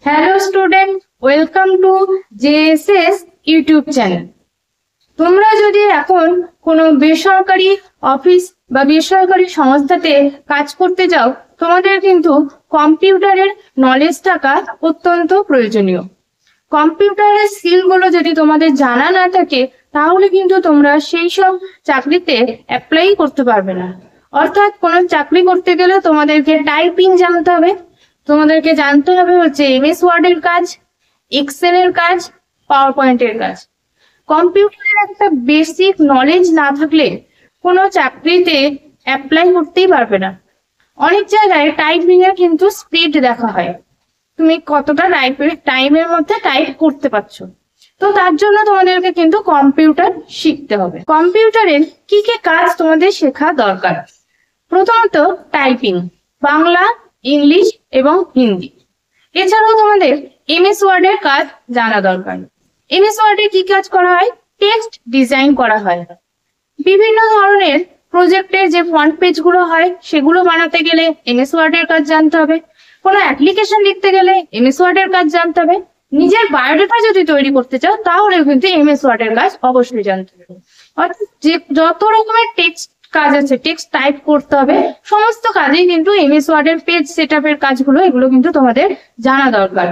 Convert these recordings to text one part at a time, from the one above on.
Hello student, welcome to JSS YouTube channel. তোমরা যদি এখন কোনো বেসরকারি অফিস বা বেসরকারি সংস্থাতে কাজ করতে যাও, তোমাদের কিন্তু কম্পিউটারের নলেজ থাকা অত্যন্ত প্রয়োজনীয়। কম্পিউটারের স্কিলগুলো যদি তোমাদের জানা না থাকে, তাহলে কিন্তু তোমরা সেই সব চাকরিতে অ্যাপ্লাই করতে পারবে না। অর্থাৎ কোনো চাকরি করতে গেলে তোমাদেরকে টাইপিং জানতে হবে, তোমাদেরকে জানতে হবে হচ্ছে এমএস ওয়ার্ডের কাজ, এক্সেল এর কাজ, পাওয়ার পয়েন্টের কাজ। কম্পিউটারের একটা বেসিক নলেজ না থাকলে কোনো চাকরিতে অ্যাপ্লাই করতেই পারবে না। অনেক জায়গায় টাইপিং এর কিন্তু স্পিড দেখা হয়, তুমি কতটা টাইমের মধ্যে টাইপ করতে পারছো। তো তার জন্য তোমাদেরকে কিন্তু কম্পিউটার শিখতে হবে। কম্পিউটারের কি কি কাজ তোমাদের শেখা দরকার? প্রথমত টাইপিং, বাংলা, ইংলিশ এবং হিন্দি। এছাড়াও তোমাদের এমএস ওয়ার্ডের কাজ জানা দরকার। এমএস ওয়ার্ডে কি কাজ করা হয়? টেক্সট ডিজাইন করা হয়। বিভিন্ন ধরনের প্রজেক্টের যে ফ্রন্ট পেজ গুলো হয়, সেগুলো বানাতে গেলে এমএস ওয়ার্ডের কাজ জানতে হবে। কোনো অ্যাপ্লিকেশন লিখতে গেলে এমএস ওয়ার্ডের কাজ জানতে হবে। নিজের বায়োডাটা যদি তৈরি করতে চাও, তাহলে কিন্তু এমএস ওয়ার্ডের কাজ অবশ্যই জানতে হবে। অর্থাৎ যে যত রকমের টেক্সট কাজ আছে, টেক্সট টাইপ করতে হবে, সমস্ত কাজেই কিন্তু এমএস ওয়ার্ডের পেজ সেটআপের কাজগুলো, এগুলো কিন্তু তোমাদের জানা দরকার।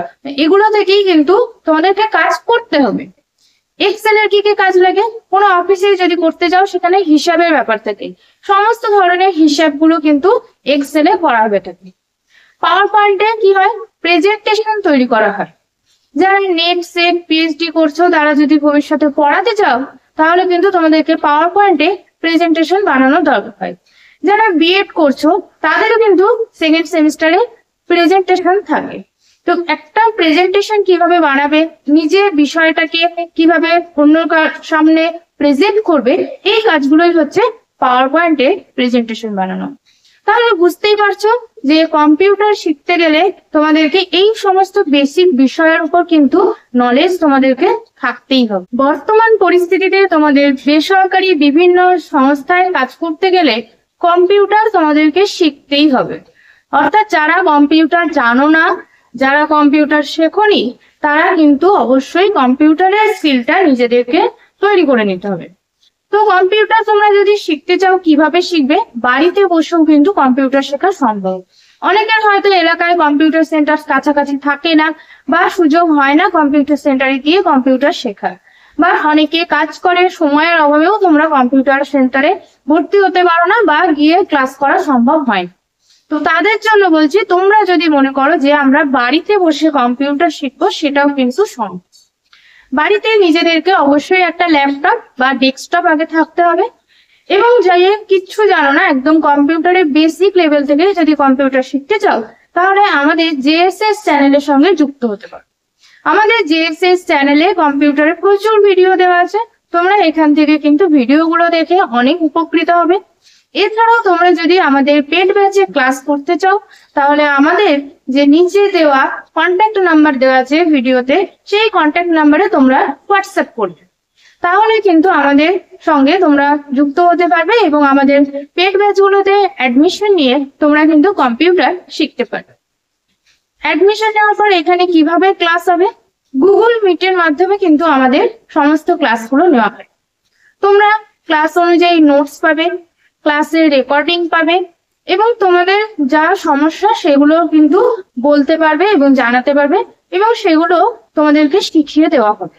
এগুলো থেকেই কিন্তু তোমাদেরকে কাজ করতে হবে। এক্সেল এর কি কি কাজ লাগে? কোনো অফিসে যদি করতে যাও, সেখানে হিসাবের ব্যাপার থাকে, সমস্ত ধরনের হিসাবগুলো কিন্তু এক্সেলে করা হবে থাকে। পাওয়ার পয়েন্টে কি হয়? প্রেজেন্টেশন তৈরি করা হয়। যারা নেট সেট পিএইচডি করছো, তারা যদি ভবিষ্যতে পড়াতে চাও, তাহলে কিন্তু তোমাদেরকে পাওয়ার পয়েন্টে প্রেজেন্টেশন বানানোর দরকার হয়। যারা বিএড করছো, তাদেরও কিন্তু সেকেন্ড সেমিস্টারে প্রেজেন্টেশন থাকে। তো একটা প্রেজেন্টেশন কিভাবে বানাবে, নিজের বিষয়টাকে কিভাবে অন্যর সামনে প্রেজেন্ট করবে, এই কাজগুলোই হচ্ছে পাওয়ার পয়েন্টে প্রেজেন্টেশন বানানো। তাহলে বুঝতেই পারছো যে কম্পিউটার শিখতে গেলে তোমাদেরকে এই সমস্ত বেসিক বিষয়ের উপর কিন্তু নলেজ তোমাদেরকে থাকতেই হবে। বর্তমান পরিস্থিতিতে তোমাদের বেসরকারি বিভিন্ন সংস্থায় কাজ করতে গেলে কম্পিউটার তোমাদেরকে শিখতেই হবে। অর্থাৎ যারা কম্পিউটার জানো না, যারা কম্পিউটার শেখোনি, তারা কিন্তু অবশ্যই কম্পিউটারের স্কিলটা নিজেদেরকে তৈরি করে নিতে হবে। তো কম্পিউটার তোমরা যদি শিখতে চাও, কিভাবে শিখবে? বাড়িতে বসেও কিন্তু কম্পিউটার শেখা সম্ভব। অনেকের হয়তো এলাকায় কম্পিউটার সেন্টার কাছাকাছি থাকে না, বা সুযোগ হয় না কম্পিউটার সেন্টারে গিয়ে কম্পিউটার শেখার, বা অনেকে কাজ করে, সময়ের অভাবেও তোমরা কম্পিউটার সেন্টারে ভর্তি হতে পারো না, বা গিয়ে ক্লাস করা সম্ভব হয়। তো তাদের জন্য বলছি, তোমরা যদি মনে করো যে আমরা বাড়িতে বসে কম্পিউটার শিখবো, সেটাও কিন্তু সম্ভব। বাড়িতে নিজেদেরকে অবশ্যই একটা ল্যাপটপ বা ডেস্কটপ আগে থাকতে হবে, এবং যাই কিচ্ছু জানো না, একদম কম্পিউটারের বেসিক লেভেল থেকে যদি কম্পিউটার শিখতে চাও, তাহলে আমাদের জেএসএস চ্যানেলের সঙ্গে যুক্ত হতে পারো। আমাদের জেএসএস চ্যানেলে কম্পিউটারে প্রচুর ভিডিও দেওয়া আছে, তোমরা এখান থেকে কিন্তু ভিডিওগুলো দেখে অনেক উপকৃত হবে। এছাড়াও তোমরা যদি আমাদের পেড ব্যাচে ক্লাস করতে চাও, তাহলে আমাদের যে নিচে দেওয়া কন্ট্যাক্ট নাম্বার দেওয়া আছে ভিডিওতে, সেই কন্ট্যাক্ট নাম্বারে তোমরা হোয়াটসঅ্যাপ করবে, তাহলে কিন্তু আমাদের সঙ্গে তোমরা যুক্ত হতে পারবে, এবং আমাদের পেড ব্যাচগুলোতে অ্যাডমিশন নিয়ে তোমরা কিন্তু কম্পিউটার শিখতে পারবে। অ্যাডমিশন নেওয়ার পর এখানে কিভাবে ক্লাস হবে? গুগল মিটের মাধ্যমে কিন্তু আমাদের সমস্ত ক্লাসগুলো নেওয়া হয়। তোমরা ক্লাস অনুযায়ী নোটস পাবে, ক্লাসের রেকর্ডিং পাবে, এবং তোমাদের যা সমস্যা সেগুলো কিন্তু বলতে পারবে এবং জানাতে পারবে, এবং সেগুলো তোমাদেরকে শিখিয়ে দেওয়া হবে।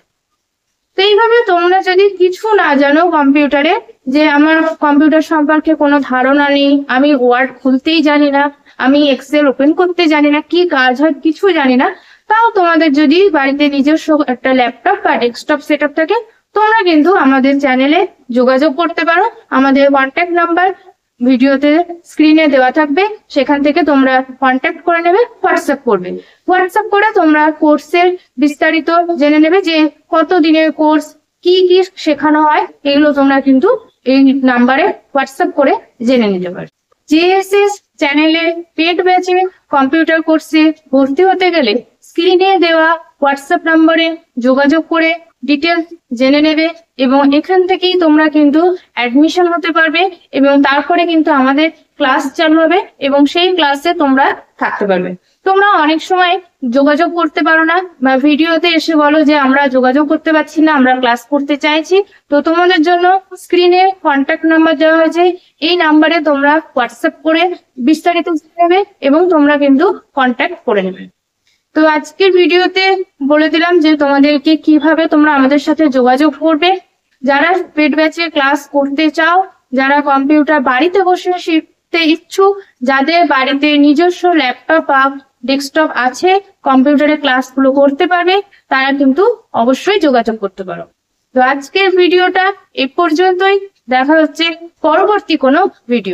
তো এইভাবে তোমরা যদি কিছু না জানো কম্পিউটারে, যে আমার কম্পিউটার সম্পর্কে কোনো ধারণা নেই, আমি ওয়ার্ড খুলতেই জানি না, আমি এক্সেল ওপেন করতে জানি না, কি কাজ হয় কিছু জানি না, তাও তোমাদের যদি বাড়িতে নিজস্ব একটা ল্যাপটপ বা ডেস্কটপ সেটআপ থাকে, তোমরা কিন্তু আমাদের চ্যানেলে যোগাযোগ করতে পারো। আমাদের কন্ট্যাক্ট নাম্বার ভিডিওতে স্ক্রিনে দেওয়া থাকবে, সেখান থেকে তোমরা কন্ট্যাক্ট করে নেবে, হোয়াটসঅ্যাপ করবে। হোয়াটসঅ্যাপ করে তোমরা কোর্সের বিস্তারিত জেনে নেবে, যে কত দিনের কোর্স, কি কি শেখানো হয়, এগুলো তোমরা কিন্তু এই নাম্বারে হোয়াটসঅ্যাপ করে জেনে নিতে পারো। জেএসএস চ্যানেলের পেড ব্যাচে কম্পিউটার কোর্সে ভর্তি হতে গেলে স্ক্রিনে দেওয়া হোয়াটসঅ্যাপ নম্বরে যোগাযোগ করে ডিটেলস জেনে নেবে, এবং এখান থেকেই তোমরা কিন্তু অ্যাডমিশন হতে পারবে, এবং তারপরে কিন্তু আমাদের ক্লাস চালু হবে, এবং সেই ক্লাসে তোমরা থাকতে পারবে। তোমরা অনেক সময় যোগাযোগ করতে পারো না বা ভিডিওতে এসে বলো যে আমরা যোগাযোগ করতে পারছি না, আমরা ক্লাস করতে চাইছি। তো তোমাদের জন্য স্ক্রিনে কন্ট্যাক্ট নাম্বার দেওয়া হয়েছে, এই নাম্বারে তোমরা হোয়াটসঅ্যাপ করে বিস্তারিত জানাবে এবং তোমরা কিন্তু কন্ট্যাক্ট করে নেবে। তো আজকের ভিডিওতে বলে দিলাম যে তোমাদেরকে কিভাবে তোমরা আমাদের সাথে যোগাযোগ করবে। যারা পেড ব্যাচে ক্লাস করতে চাও, যারা কম্পিউটার বাড়িতে বসে শিখতে ইচ্ছুক, যাদের বাড়িতে নিজস্ব ল্যাপটপ বা ডেস্কটপ আছে, কম্পিউটারে ক্লাসগুলো করতে পারবে, তারা কিন্তু অবশ্যই যোগাযোগ করতে পারো। তো আজকের ভিডিওটা এ পর্যন্তই, দেখা হচ্ছে পরবর্তী কোনো ভিডিও।